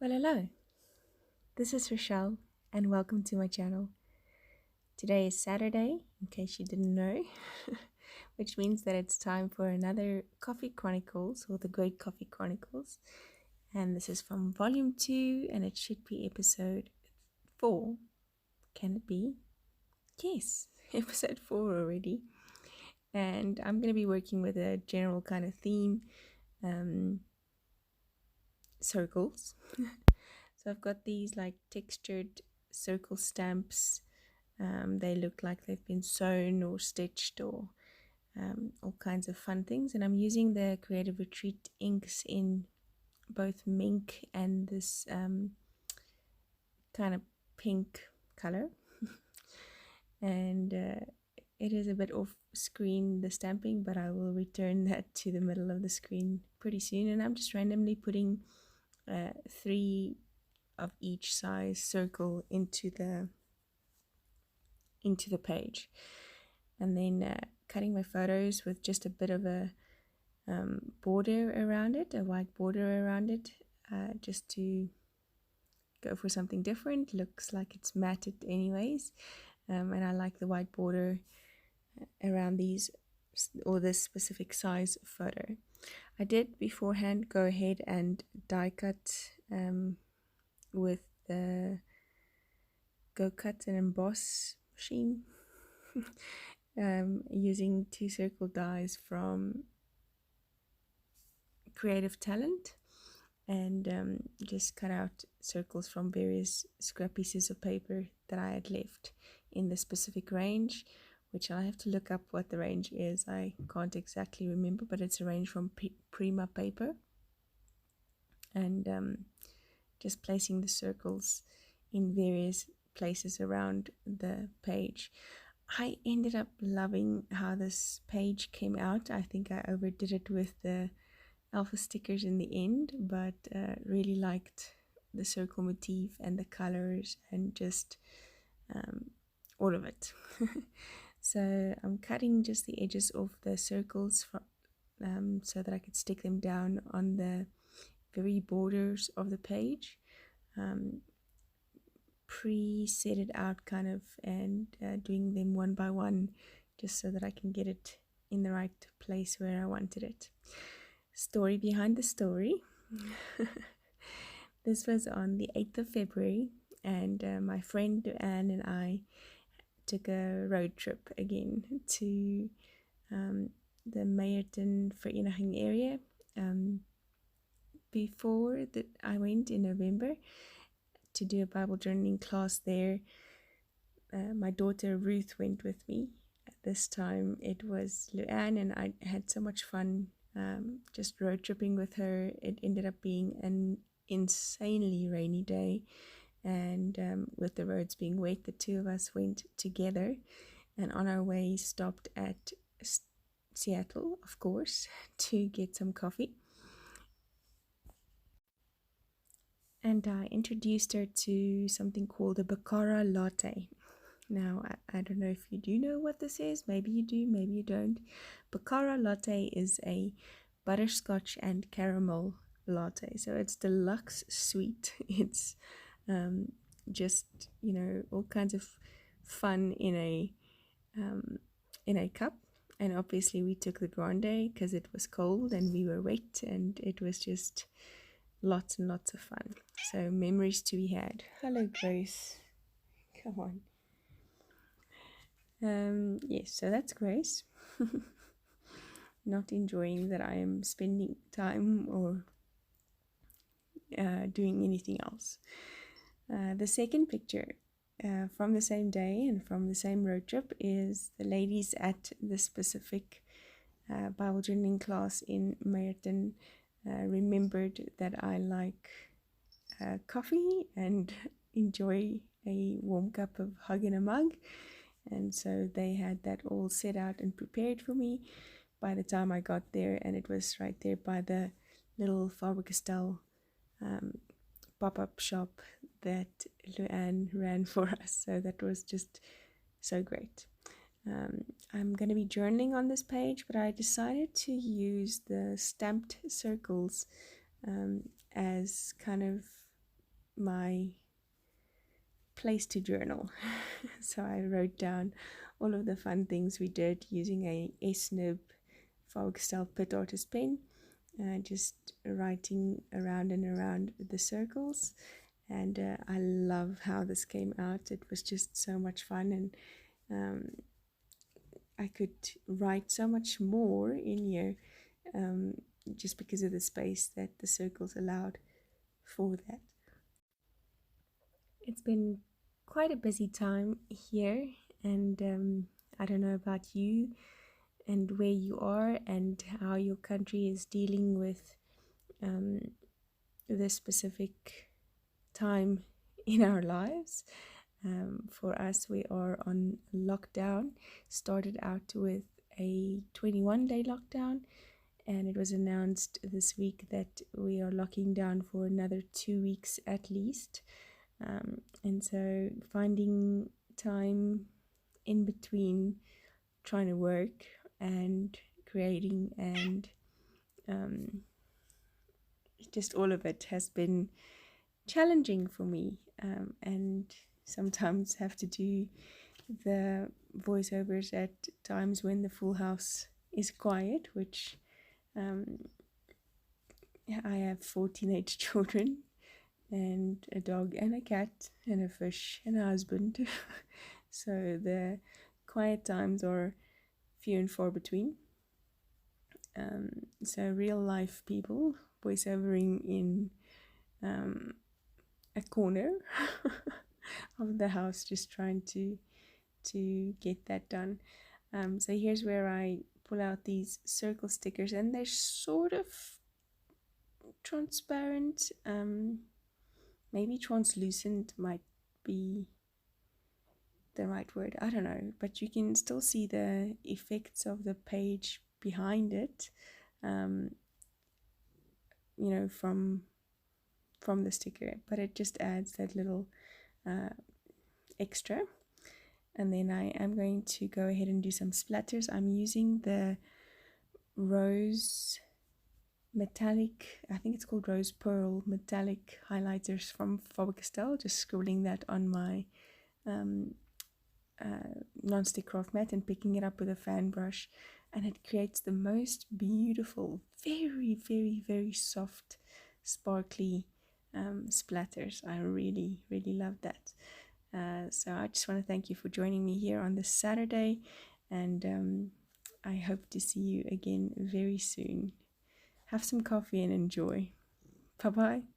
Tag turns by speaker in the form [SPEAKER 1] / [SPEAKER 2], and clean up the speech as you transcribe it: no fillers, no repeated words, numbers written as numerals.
[SPEAKER 1] Well, hello, this is Rochelle, and welcome to my channel. Today is Saturday, in case you didn't know, which means that it's time for another Coffee Chronicles, or the Great Coffee Chronicles. And this is from Volume 2, and it should be episode 4. Can it be? Yes, episode 4 already. And I'm going to be working with a general kind of theme, circles. So I've got these like textured circle stamps. They look like they've been sewn or stitched or all kinds of fun things. And I'm using the Creative Retreat inks in both mink and this kind of pink color. And it is a bit off screen, the stamping, but I will return that to the middle of the screen pretty soon. And I'm just randomly putting 3 of each size circle into the page, and then cutting my photos with just a bit of a border around it, a white border around it, just to go for something different. Looks like it's matted anyways, and I like the white border around these or this specific size photo. I did beforehand go ahead and die cut with the Go Cut and Emboss machine, using 2 circle dies from Creative Talent, and just cut out circles from various scrap pieces of paper that I had left in the specific range, which I have to look up what the range is. I can't exactly remember, but it's a range from Prima paper. And just placing the circles in various places around the page. I ended up loving how this page came out. I think I overdid it with the alpha stickers in the end, but really liked the circle motif and the colors and just all of it. So I'm cutting just the edges of the circles so that I could stick them down on the very borders of the page. Pre-set it out kind of, and doing them one by one just so that I can get it in the right place where I wanted it. Story behind the story. This was on the 8th of February, and my friend Anne and I took a road trip again to the Meyerton Vereniging area. Before that, I went in November to do a Bible journaling class there. My daughter Ruth went with me. At this time it was Luann, and I had so much fun just road tripping with her. It ended up being an insanely rainy day, and with the roads being wet, the 2 of us went together, and on our way stopped at Seattle, of course, to get some coffee. And I introduced her to something called a Baccara latte. Now, I don't know if you do know what this is. Maybe you do, maybe you don't. Baccara latte is a butterscotch and caramel latte. So it's deluxe sweet. It's just, all kinds of fun in a cup. And obviously we took the grande because it was cold and we were wet, and it was just lots and lots of fun. So memories to be had. Hello, Grace. Come on. Yes, so that's Grace. Not enjoying that I am spending time or doing anything else. The second picture from the same day and from the same road trip is the ladies at the specific Bible journaling class in Meyerton. Remembered that I like coffee and enjoy a warm cup of hug in a mug, and so they had that all set out and prepared for me by the time I got there, and it was right there by the little Faber-Castell pop-up shop that Luann ran for us. So that was just so great. I'm going to be journaling on this page, but I decided to use the stamped circles as kind of my place to journal. So I wrote down all of the fun things we did using a S-nib Faber-Castell Pit Artist pen, just writing around and around the circles. And I love how this came out. It was just so much fun, and I could write so much more in here, just because of the space that the circles allowed for that. It's been quite a busy time here, and I don't know about you and where you are and how your country is dealing with this specific time in our lives. For us, we are on lockdown. Started out with a 21-day lockdown, and it was announced this week that we are locking down for another 2 weeks at least. And so finding time in between trying to work and creating and just all of it has been challenging for me, and sometimes have to do the voiceovers at times when the full house is quiet, which I have 4 teenage children and a dog and a cat and a fish and a husband. So the quiet times are few and far between. So real life people voiceovering in a corner of the house, just trying to get that done. So here's where I pull out these circle stickers, and they're sort of transparent. Maybe translucent might be the right word, I don't know, but you can still see the effects of the page behind it, from the sticker, but it just adds that little extra. And then I am going to go ahead and do some splatters. I'm using the rose metallic, I think it's called rose pearl metallic highlighters from Faber-Castell, just scribbling that on my non-stick craft mat and picking it up with a fan brush, and it creates the most beautiful, very, very, very soft, sparkly splatters. I really, really love that. So I just want to thank you for joining me here on this Saturday, and I hope to see you again very soon. Have some coffee and enjoy. Bye bye.